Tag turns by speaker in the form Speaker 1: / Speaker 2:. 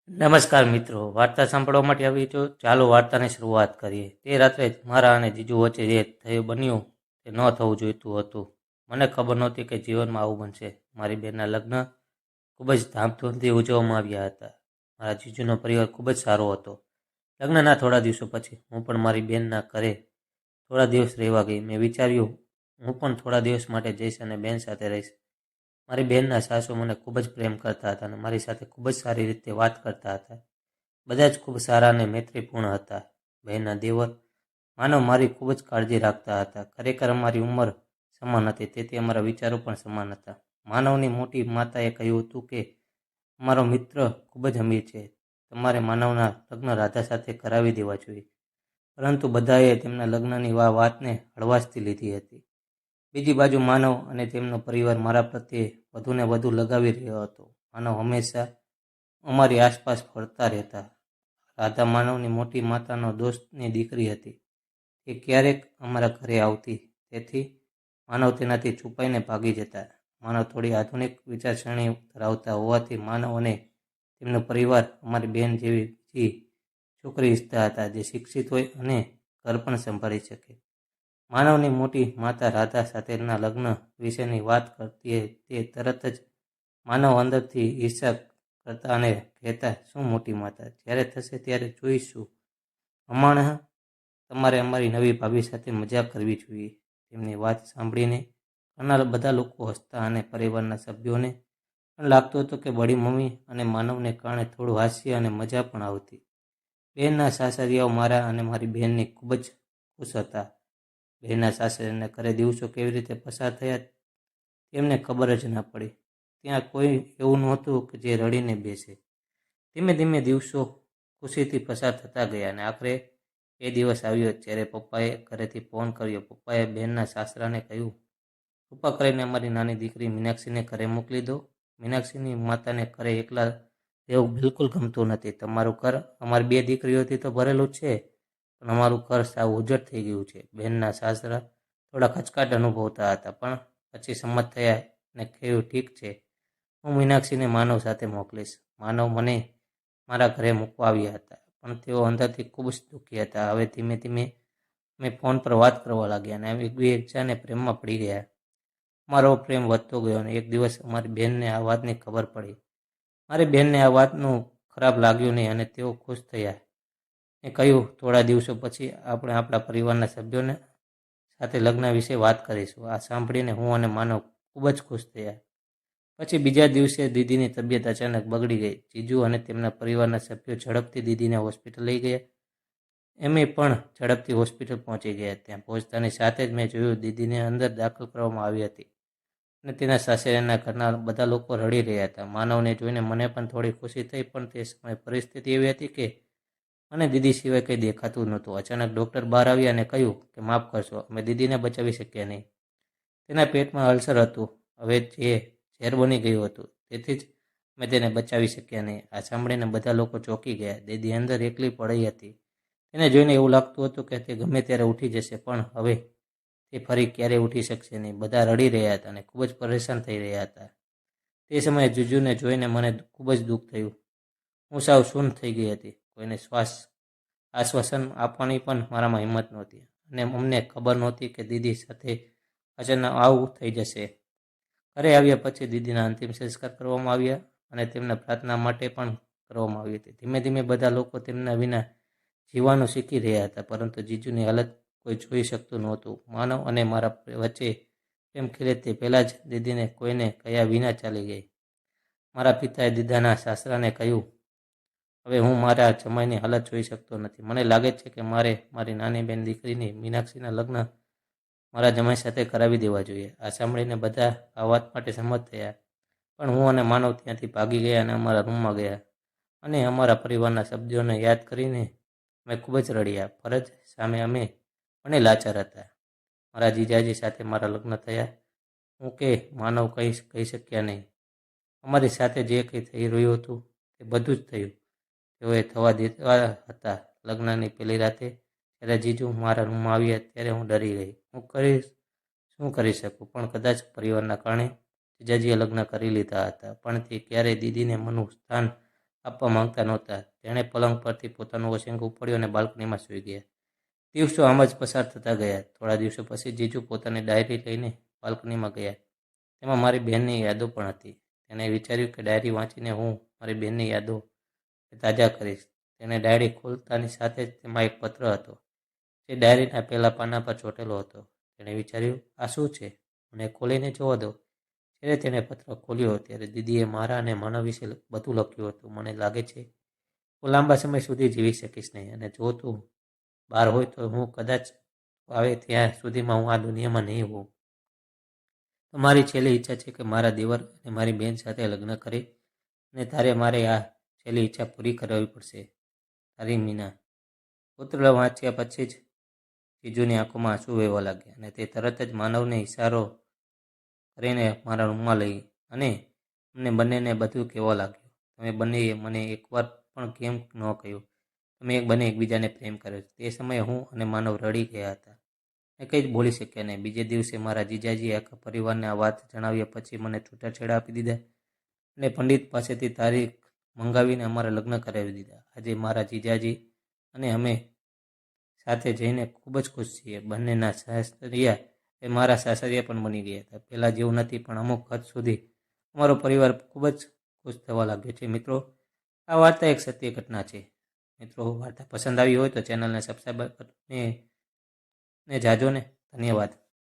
Speaker 1: નમસ્કાર મિત્રો, વાર્તા સાંભળવા માટે આવી છો. ચાલો વાર્તાની શરૂઆત કરીએ. તે રાત્રે જ મારા અને જીજુ વચ્ચે જે થયું બન્યું તે ન થવું જોઈતું હતું. મને ખબર નહોતી કે જીવનમાં આવું બનશે. મારી બેનના લગ્ન ખૂબ જ ધામધૂમથી ઉજવવામાં આવ્યા હતા. મારા જીજુનો પરિવાર ખૂબ જ સારો હતો. લગ્નના થોડા દિવસો પછી હું પણ મારી બેનના ઘરે થોડા દિવસ રહેવા ગઈ. મેં વિચાર્યું હું પણ થોડા દિવસ માટે જઈશ અને બેન સાથે રહીશ. મારી બહેનના સાસુ મને ખૂબ જ પ્રેમ કરતા હતા અને મારી સાથે ખૂબ જ સારી રીતે વાત કરતા હતા. બધા જ ખૂબ સારા અને મૈત્રીપૂર્ણ હતા. બહેનના દેવર માનવ મારી ખૂબ જ કાળજી રાખતા હતા. ખરેખર અમારી ઉંમર સમાન હતી, તેથી અમારા વિચારો પણ સમાન હતા. માનવની મોટી માતાએ કહ્યું હતું કે અમારો મિત્ર ખૂબ જ અમીર છે, તમારે માનવના લગ્ન રાધા સાથે કરાવી દેવા જોઈએ. પરંતુ બધાએ તેમના લગ્નની વાતને હળવાશથી લીધી હતી. બીજી બાજુ માનવ અને તેમનો પરિવાર મારા પ્રત્યે વધુને વધુ લગાવી રહ્યો હતો. માનવ હંમેશા અમારી આસપાસ ફરતા રહેતા. રાધા માનવની મોટી માતાનો દોસ્તની દીકરી હતી. તે ક્યારેક અમારા ઘરે આવતી, તેથી માનવ તેનાથી છુપાઈને ભાગી જતા. માનવ થોડી આધુનિક વિચારસરણી ધરાવતા હોવાથી માનવ અને તેમનો પરિવાર અમારી બહેન જેવી બીજી છોકરી ઈચ્છતા હતા, જે શિક્ષિત હોય અને ઘર પણ સંભાળી શકે. માનવની મોટી માતા રાધા સાથેના લગ્ન વિશેની વાત કરતી તે તરત જ માનવ અંદરથી ઈર્ષા કરતા અને કહેતા, શું મોટી માતા, જ્યારે થશે ત્યારે જોઈશું. હમણાં તમારે અમારી નવી ભાભી સાથે મજાક કરવી જોઈએ. તેમની વાત સાંભળીને ઘણા બધા લોકો હસતા અને પરિવારના સભ્યોને પણ લાગતું હતું કે બડી મમ્મી અને માનવને કારણે થોડું હાસ્ય અને મજા પણ આવતી. બહેનના સાસરિયાઓ મારા અને મારી બહેનની ખૂબ જ ખુશ હતા. બહેનના સાસરિયાના ઘરે દિવસો કેવી રીતે પસાર થયા તેમને ખબર જ ન પડી. ત્યાં કોઈ એવું નહોતું કે જે રડીને બેસે. ધીમે ધીમે દિવસો ખુશીથી પસાર થતા ગયા અને આખરે એ દિવસ આવ્યો જ્યારે પપ્પાએ ઘરેથી ફોન કર્યો. પપ્પાએ બહેનના સાસરાને કહ્યું, કૃપા કરીને અમારી નાની દીકરી મીનાક્ષીને ઘરે મોકલી દો. મીનાક્ષીની માતાને ઘરે એકલા રહેવું બિલકુલ ગમતું નથી. તમારું ઘર અમારી બે દીકરીઓથી તો ભરેલું છે, પણ અમારું ઘર સાવ ઉજ્જડ થઈ ગયું છે. બહેનના સાસરા થોડા ખચકાટ અનુભવતા હતા, પણ પછી સંમત થયા અને કહ્યું, ઠીક છે, હું મીનાક્ષીને માનવ સાથે મોકલીશ. માનવ મને મારા ઘરે મૂકવા આવ્યા હતા, પણ તેઓ અંદરથી ખૂબ જ દુઃખી હતા. હવે ધીમે ધીમે અમે ફોન પર વાત કરવા લાગ્યા અને એકબીજાને પ્રેમમાં પડી ગયા. અમારો પ્રેમ વધતો ગયો અને એક દિવસ અમારી બહેનને આ વાતની ખબર પડી. મારી બહેનને આ વાતનું ખરાબ લાગ્યું નહીં અને તેઓ ખુશ થયા. મેં કહ્યું, થોડા દિવસો પછી આપણે આપણા પરિવારના સભ્યોને સાથે લગ્ન વિશે વાત કરીશું. આ સાંભળીને હું અને માનવ ખૂબ જ ખુશ થયા. પછી બીજા દિવસે દીદીની તબિયત અચાનક બગડી ગઈ. જીજુ અને તેમના પરિવારના સભ્યો ઝડપથી દીદીને હોસ્પિટલ લઈ ગયા. અમે પણ ઝડપથી હોસ્પિટલ પહોંચી ગયા. ત્યાં પહોંચતાની સાથે જ મેં જોયું દીદીને અંદર દાખલ કરવામાં આવી હતી અને તેના સાસરિયાના ઘરના બધા લોકો રડી રહ્યા હતા. માનવને જોઈને મને પણ થોડી ખુશી થઈ, પણ તે સમયે પરિસ્થિતિ એવી હતી કે મને દીદી સિવાય કંઈ દેખાતું નહોતું. અચાનક ડૉક્ટર બહાર આવ્યા અને કહ્યું કે માફ કરશો, અમે દીદીને બચાવી શક્યા નહીં. તેના પેટમાં અલ્સર હતું, હવે જે ઝેર બની ગયું હતું, તેથી જ અમે તેને બચાવી શક્યા નહીં. આ સાંભળીને બધા લોકો ચોંકી ગયા. દીદી અંદર એકલી પડી હતી. તેને જોઈને એવું લાગતું હતું કે તે ગમે ત્યારે ઉઠી જશે, પણ હવે તે ફરી ક્યારેય ઉઠી શકશે નહીં. બધા રડી રહ્યા હતા અને ખૂબ જ પરેશાન થઈ રહ્યા હતા. તે સમયે જીજુને જોઈને મને ખૂબ જ દુઃખ થયું. હું સાવ શૂન્ય થઈ ગઈ હતી. કોઈને આશ્વાસન આપવાની પણ મારામાં હિંમત નહોતી અને અમને ખબર નહોતી કે દીદી સાથે અચાનક આવું થઈ જશે. ઘરે આવ્યા પછી દીદીના અંતિમ સંસ્કાર કરવામાં આવ્યા અને તેમના પ્રાર્થના માટે પણ કરવામાં આવી હતી. ધીમે ધીમે બધા લોકો તેમના વિના જીવવાનું શીખી રહ્યા હતા, પરંતુ જીજુની હાલત કોઈ જોઈ શકતું નહોતું. માનવ અને મારા વચ્ચે પ્રેમ ખીલે તે પહેલાં જ દીદીને કોઈને કહ્યા વિના ચાલી ગઈ. મારા પિતાએ દીદાના સાસરાને કહ્યું, હવે હું મારા જમાઈની હાલત જોઈ શકતો નથી. મને લાગે છે કે મારે મારી નાની બેન દીકરીની મીનાક્ષીના લગ્ન મારા જમાઈ સાથે કરાવી દેવા જોઈએ. આ સાંભળીને બધા આ વાત માટે સંમત થયા, પણ હું અને માનવ ત્યાંથી ભાગી ગયા અને અમારા રૂમમાં ગયા અને અમારા પરિવારના સભ્યોને યાદ કરીને અમે ખૂબ જ રડ્યા. ફરજ સામે અમે બંને લાચાર હતા. મારા જીજાજી સાથે મારા લગ્ન થયા. હું કે માનવ કહી શક્યા નહીં. અમારી સાથે જે કંઈ થઈ રહ્યું હતું તે બધું જ થયું. તેઓએ થવા દેવા હતા. લગ્નની પહેલી રાતે જ્યારે જીજુ મારા રૂમમાં આવ્યા ત્યારે હું ડરી ગઈ. હું શું કરી શકું, પણ કદાચ પરિવારના કારણે જીજાજીએ લગ્ન કરી લીધા હતા, પણ તે ક્યારેય દીદીને મનનું સ્થાન આપવા માંગતા નહોતા. તેણે પલંગ પરથી પોતાનું ઓશિંગ ઉપાડ્યું અને બાલ્કનીમાં સૂઈ ગયા. દિવસો આમ જ પસાર થતા ગયા. થોડા દિવસો પછી જીજુ પોતાની ડાયરી લઈને બાલ્કનીમાં ગયા. તેમાં મારી બહેનની યાદો પણ હતી. તેણે વિચાર્યું કે ડાયરી વાંચીને હું મારી બહેનની યાદો તાજા કરીશ. તેણે ડાયરી ખોલતાની સાથે જ તેમાં એક પત્ર હતો, જે ડાયરીના પહેલા પાના પર ચોંટેલો હતો. તેણે વિચાર્યું, આ શું છે? મને ખોલીને જોવા દો. જ્યારે તેણે પત્ર ખોલ્યો ત્યારે દીદીએ મારા અને માનવ વિશે બધું લખ્યું હતું. મને લાગે છે હું લાંબા સમય સુધી જીવી શકીશ નહીં, અને જો તું બહાર હોય તો હું કદાચ આવે ત્યાં સુધીમાં હું આ દુનિયામાં નહીં હોઉં. તો મારી છેલ્લી ઈચ્છા છે કે મારા દેવર અને મારી બહેન સાથે લગ્ન કરી, અને તારે મારે આ છેલ્લી ઈચ્છા પૂરી કરવી પડશે. તારી મીના. પુત્ર વાંચ્યા પછી જ જીજુની આંખોમાં આંસુ વહેવા લાગ્યા, અને તે તરત જ માનવને ઇશારો કરીને મારા રૂમમાં લઈ અને અમને બંનેને બધું કહેવા લાગ્યો. તમે બંનેએ મને એકવાર પણ કેમ ન કહ્યું? તમે બંને એકબીજાને પ્રેમ કર્યો. તે સમયે હું અને માનવ રડી ગયા હતા. મેં કંઈ જ બોલી શક્યા નહીં. બીજે દિવસે મારા જીજાજીએ આખા પરિવારને આ વાત જણાવ્યા પછી મને છૂટાછેડા આપી દીધા અને પંડિત પાસેથી તારીખ મંગાવીને અમારા લગ્ન કરાવી દીધા. આજે મારા જીજાજી અને અમે સાથે જઈને ખૂબ જ ખુશ છીએ. બંનેના સાસરિયા એ મારા સાસરિયા પણ બની ગયા હતા. પહેલાં જેવું નથી, પણ અમુક હદ સુધી અમારો પરિવાર ખૂબ જ ખુશ થવા લાગ્યો છે. મિત્રો, આ વાર્તા એક સત્ય ઘટના છે. મિત્રો, વાર્તા પસંદ આવી હોય તો ચેનલને સબસ્ક્રાઈબ કરીને જાજો ને. ધન્યવાદ.